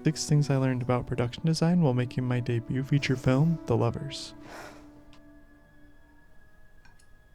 6 things I learned about production design while making my debut feature film, The Lovers.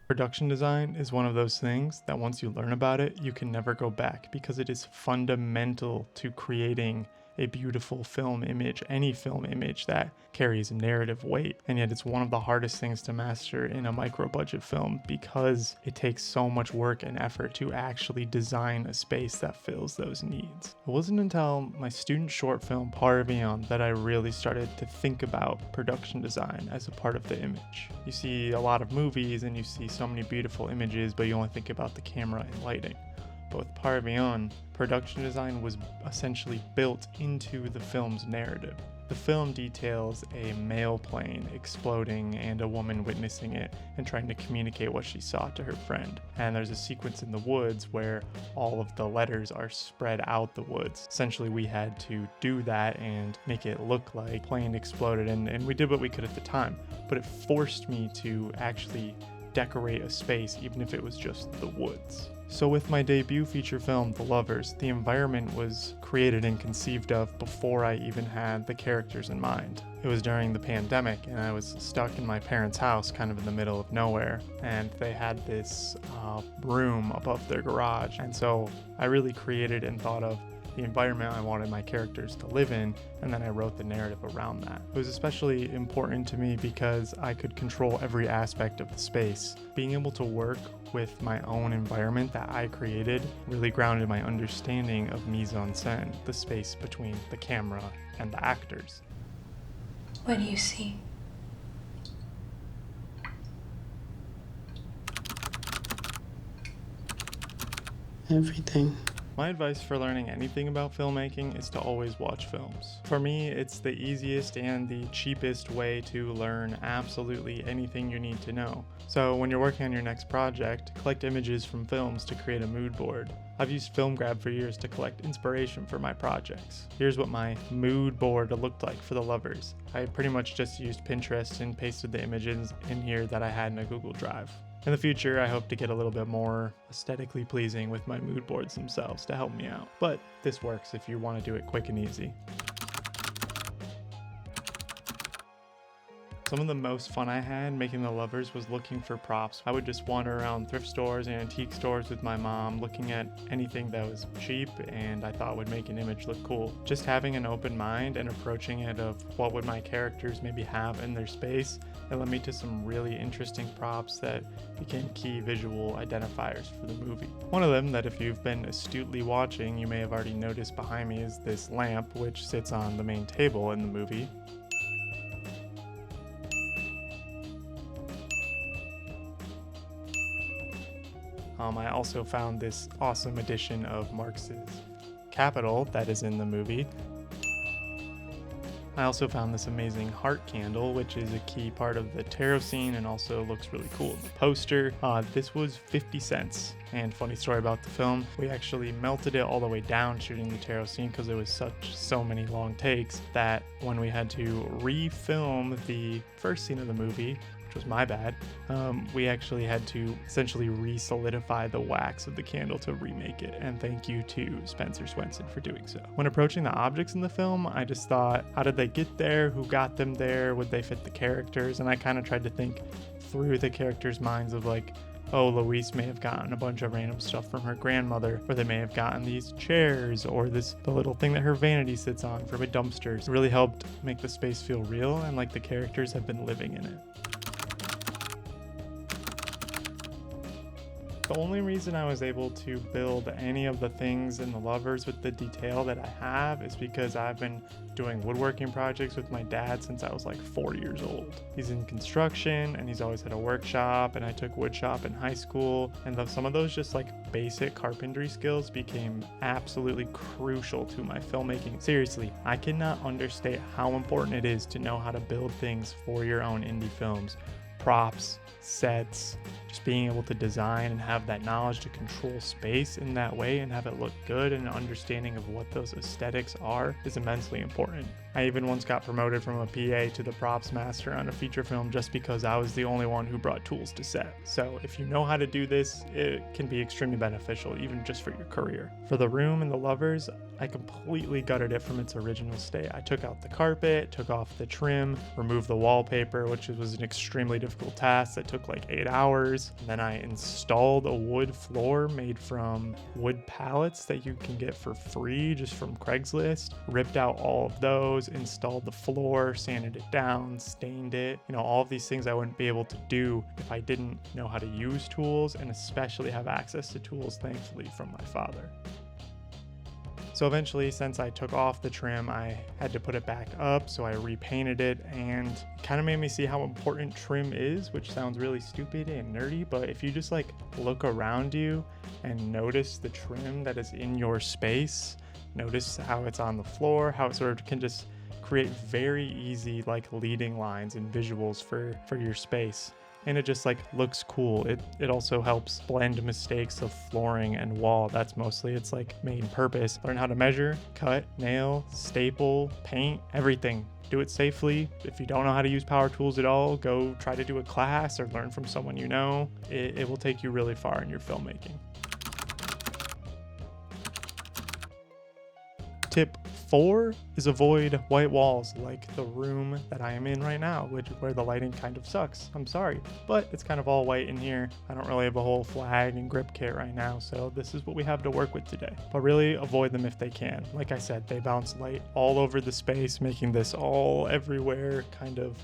Production design is one of those things that once you learn about it, you can never go back because it is fundamental to creating a beautiful film image, any film image that carries narrative weight. And yet it's one of the hardest things to master in a micro budget film because it takes so much work and effort to actually design a space that fills those needs. It wasn't until my student short film Par Beyond that I really started to think about production design as a part of the image. You see a lot of movies and you see so many beautiful images, but you only think about the camera and lighting. But with Par Beyond, production design was essentially built into the film's narrative. The film details a mail plane exploding and a woman witnessing it and trying to communicate what she saw to her friend. And there's a sequence in the woods where all of the letters are spread out the woods. Essentially, we had to do that and make it look like a plane exploded, and we did what we could at the time. But it forced me to actually decorate a space, even if it was just the woods. So with my debut feature film, The Lovers, the environment was created and conceived of before I even had the characters in mind. It was during the pandemic and I was stuck in my parents' house kind of in the middle of nowhere, and they had this room above their garage, and so I really created and thought of the environment I wanted my characters to live in, and then I wrote the narrative around that. It was especially important to me because I could control every aspect of the space. Being able to work with my own environment that I created really grounded my understanding of mise-en-scène, the space between the camera and the actors. What do you see? Everything. My advice for learning anything about filmmaking is to always watch films. For me, it's the easiest and the cheapest way to learn absolutely anything you need to know. So when you're working on your next project, collect images from films to create a mood board. I've used FilmGrab for years to collect inspiration for my projects. Here's what my mood board looked like for The Lovers. I pretty much just used Pinterest and pasted the images in here that I had in a Google Drive. In the future, I hope to get a little bit more aesthetically pleasing with my mood boards themselves to help me out. But this works if you want to do it quick and easy. Some of the most fun I had making The Lovers was looking for props. I would just wander around thrift stores and antique stores with my mom, looking at anything that was cheap and I thought would make an image look cool. Just having an open mind and approaching it of what would my characters maybe have in their space, it led me to some really interesting props that became key visual identifiers for the movie. One of them that if you've been astutely watching, you may have already noticed behind me is this lamp, which sits on the main table in the movie. I also found this awesome edition of Marx's Capital that is in the movie. I also found this amazing heart candle, which is a key part of the tarot scene and also looks really cool in the poster. This was 50 cents. And funny story about the film, we actually melted it all the way down shooting the tarot scene because it was so many long takes that when we had to refilm the first scene of the movie, was my bad, we actually had to essentially re-solidify the wax of the candle to remake it, and thank you to Spencer Swenson for doing so. When approaching the objects in the film, I just thought, how did they get there? Who got them there? Would they fit the characters? And I kind of tried to think through the characters' minds of like, oh, Louise may have gotten a bunch of random stuff from her grandmother, or they may have gotten these chairs, or the little thing that her vanity sits on from a dumpster. It really helped make the space feel real and like the characters have been living in it. The only reason I was able to build any of the things in The Lovers with the detail that I have is because I've been doing woodworking projects with my dad since I was like 4 years old. He's in construction and he's always had a workshop, and I took woodshop in high school, and some of those just like basic carpentry skills became absolutely crucial to my filmmaking. Seriously, I cannot understate how important it is to know how to build things for your own indie films. Props, sets, just being able to design and have that knowledge to control space in that way and have it look good, and an understanding of what those aesthetics are is immensely important. I even once got promoted from a PA to the props master on a feature film just because I was the only one who brought tools to set. So if you know how to do this, it can be extremely beneficial, even just for your career. For the room and the lovers, I completely gutted it from its original state. I took out the carpet, took off the trim, removed the wallpaper, which was an extremely difficult task that took like 8 hours. And then I installed a wood floor made from wood pallets that you can get for free just from Craigslist. Ripped out all of those, installed the floor, sanded it down, stained it. All of these things I wouldn't be able to do if I didn't know how to use tools, and especially have access to tools, thankfully, from my father. So eventually, since I took off the trim, I had to put it back up, so I repainted it, and it kind of made me see how important trim is, which sounds really stupid and nerdy, but if you just like look around you and notice the trim that is in your space, notice how it's on the floor, how it sort of can just create very easy like leading lines and visuals for your space. And it just like looks cool. It also helps blend mistakes of flooring and wall. That's mostly its like main purpose. Learn how to measure, cut, nail, staple, paint, everything. Do it safely. If you don't know how to use power tools at all, go try to do a class or learn from someone you know. It will take you really far in your filmmaking. Tip 4 is avoid white walls like the room that I am in right now, where the lighting kind of sucks. I'm sorry, but it's kind of all white in here. I don't really have a whole flag and grip kit right now, so this is what we have to work with today. But really avoid them if they can. Like I said, they bounce light all over the space, making this all everywhere kind of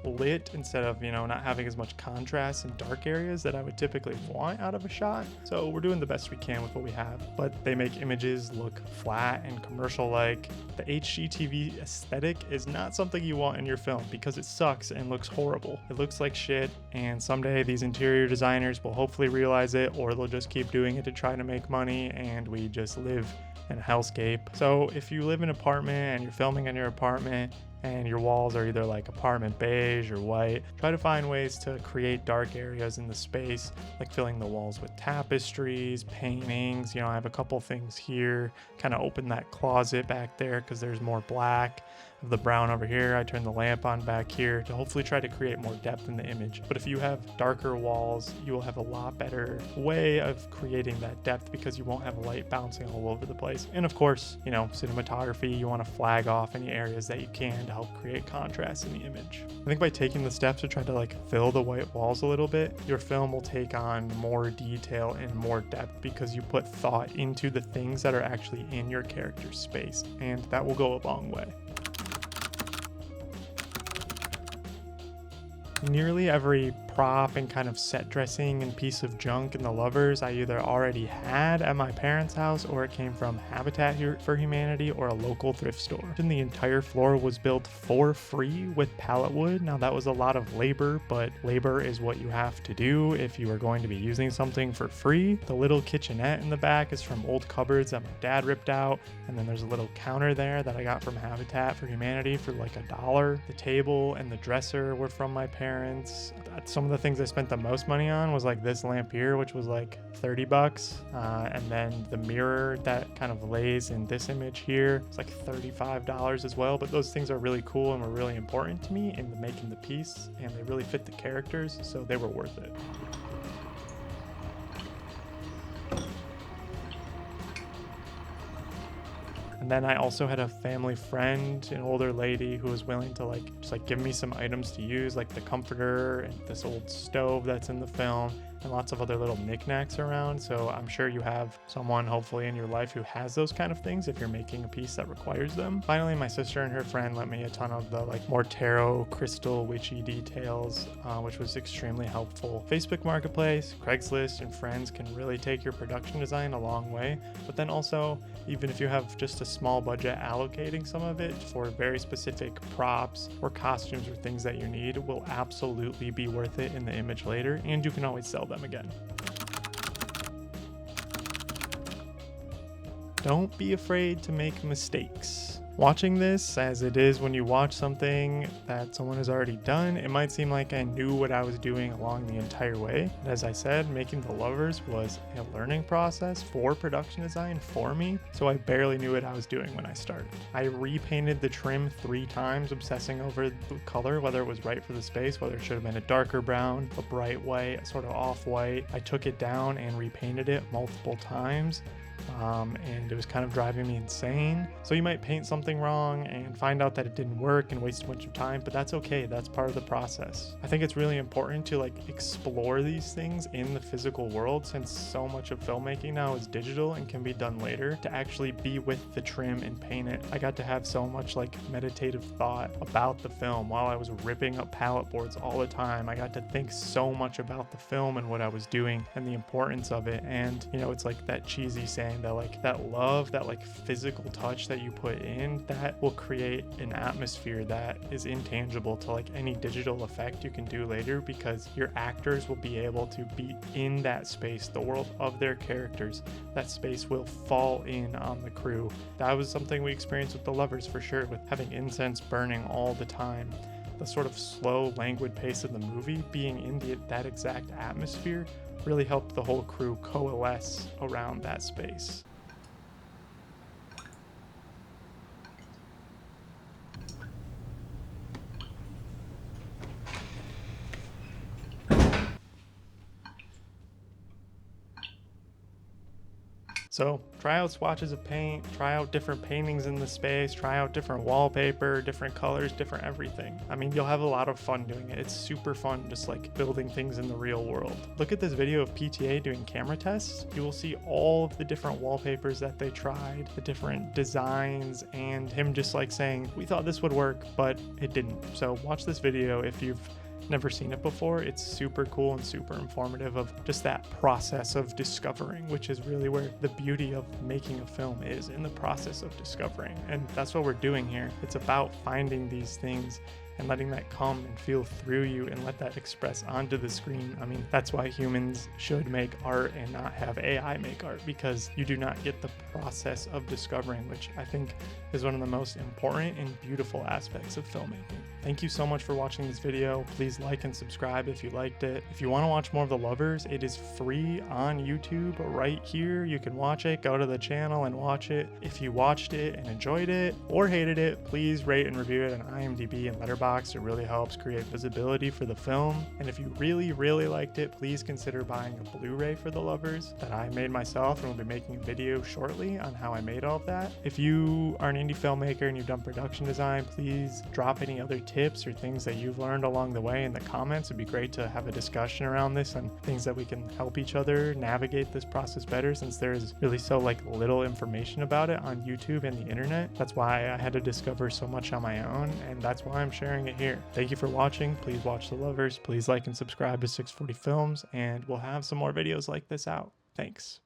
lit instead of not having as much contrast in dark areas that I would typically want out of a shot. So we're doing the best we can with what we have, but they make images look flat and commercial like. The HGTV aesthetic is not something you want in your film because it sucks and looks horrible. It looks like shit, and someday these interior designers will hopefully realize it, or they'll just keep doing it to try to make money, and we just live in a hellscape. So if you live in an apartment and you're filming in your apartment and your walls are either like apartment beige or white, try to find ways to create dark areas in the space, like filling the walls with tapestries, paintings. I have a couple things here, kind of open that closet back there because there's more black. The brown over here, I turn the lamp on back here to hopefully try to create more depth in the image. But if you have darker walls, you will have a lot better way of creating that depth because you won't have light bouncing all over the place. And of course, cinematography, you want to flag off any areas that you can to help create contrast in the image. I think by taking the steps to try to like fill the white walls a little bit, your film will take on more detail and more depth because you put thought into the things that are actually in your character's space, and that will go a long way. Nearly every prop and kind of set dressing and piece of junk in the lovers I either already had at my parents' house, or it came from Habitat for Humanity or a local thrift store. And the entire floor was built for free with pallet wood. Now that was a lot of labor, but labor is what you have to do if you are going to be using something for free. The little kitchenette in the back is from old cupboards that my dad ripped out, and then there's a little counter there that I got from Habitat for Humanity for like $1. The table and the dresser were from my parents. Some of the things I spent the most money on was like this lamp here, which was like $30, and then the mirror that kind of lays in this image here, it's like $35 as well. But those things are really cool and were really important to me in making the piece, and they really fit the characters, so they were worth it. And then I also had a family friend, an older lady, who was willing to just give me some items to use, like the comforter and this old stove that's in the film, and lots of other little knickknacks around. So I'm sure you have someone hopefully in your life who has those kind of things if you're making a piece that requires them. Finally, my sister and her friend lent me a ton of the more tarot, crystal, witchy details, which was extremely helpful. Facebook Marketplace, Craigslist, and friends can really take your production design a long way. But then also, even if you have just a small budget, allocating some of it for very specific props or costumes or things that you need will absolutely be worth it in the image later, and you can always sell them again. Don't be afraid to make mistakes. Watching this, as it is when you watch something that someone has already done, it might seem like I knew what I was doing along the entire way. But as I said, making The Lovers was a learning process for production design for me, so I barely knew what I was doing when I started. I repainted the trim 3 times, obsessing over the color, whether it was right for the space, whether it should have been a darker brown, a bright white, a sort of off-white. I took it down and repainted it multiple times. And it was kind of driving me insane. So you might paint something wrong and find out that it didn't work and waste a bunch of time, but that's okay. That's part of the process. I think it's really important to explore these things in the physical world, since so much of filmmaking now is digital and can be done later, to actually be with the trim and paint it. I got to have so much meditative thought about the film while I was ripping up palette boards all the time. I got to think so much about the film and what I was doing and the importance of it. And it's like that cheesy saying that love, that physical touch that you put in, that will create an atmosphere that is intangible to any digital effect you can do later, because your actors will be able to be in that space, the world of their characters. That space will fall in on the crew. That was something we experienced with The Lovers for sure, with having incense burning all the time. The sort of slow, languid pace of the movie, being in that exact atmosphere, really helped the whole crew coalesce around that space. So try out swatches of paint, try out different paintings in the space, try out different wallpaper, different colors, different everything. I mean, you'll have a lot of fun doing it. It's super fun just building things in the real world. Look at this video of PTA doing camera tests. You will see all of the different wallpapers that they tried, the different designs, and him just saying, we thought this would work, but it didn't. So watch this video if you've never seen it before. It's super cool and super informative of just that process of discovering, which is really where the beauty of making a film is, in the process of discovering. And that's what we're doing here. It's about finding these things and letting that come and feel through you and let that express onto the screen. I mean, that's why humans should make art and not have AI make art, because you do not get the process of discovering, which I think is one of the most important and beautiful aspects of filmmaking. Thank you so much for watching this video. Please like and subscribe if you liked it. If you want to watch more of The Lovers, it is free on YouTube right here. You can watch it, go to the channel and watch it. If you watched it and enjoyed it or hated it, please rate and review it on IMDb and Letterboxd. It really helps create visibility for the film. And if you really, really liked it, please consider buying a Blu-ray for The Lovers that I made myself, and will be making a video shortly on how I made all of that. If you are an indie filmmaker and you've done production design, please drop any other tips or things that you've learned along the way in the comments. It'd be great to have a discussion around this and things that we can help each other navigate this process better, since there's really so little information about it on YouTube and the internet. That's why I had to discover so much on my own, and that's why I'm sharing it here. Thank you for watching. Please watch The Lovers. Please like and subscribe to 640 Films, and we'll have some more videos like this out. Thanks.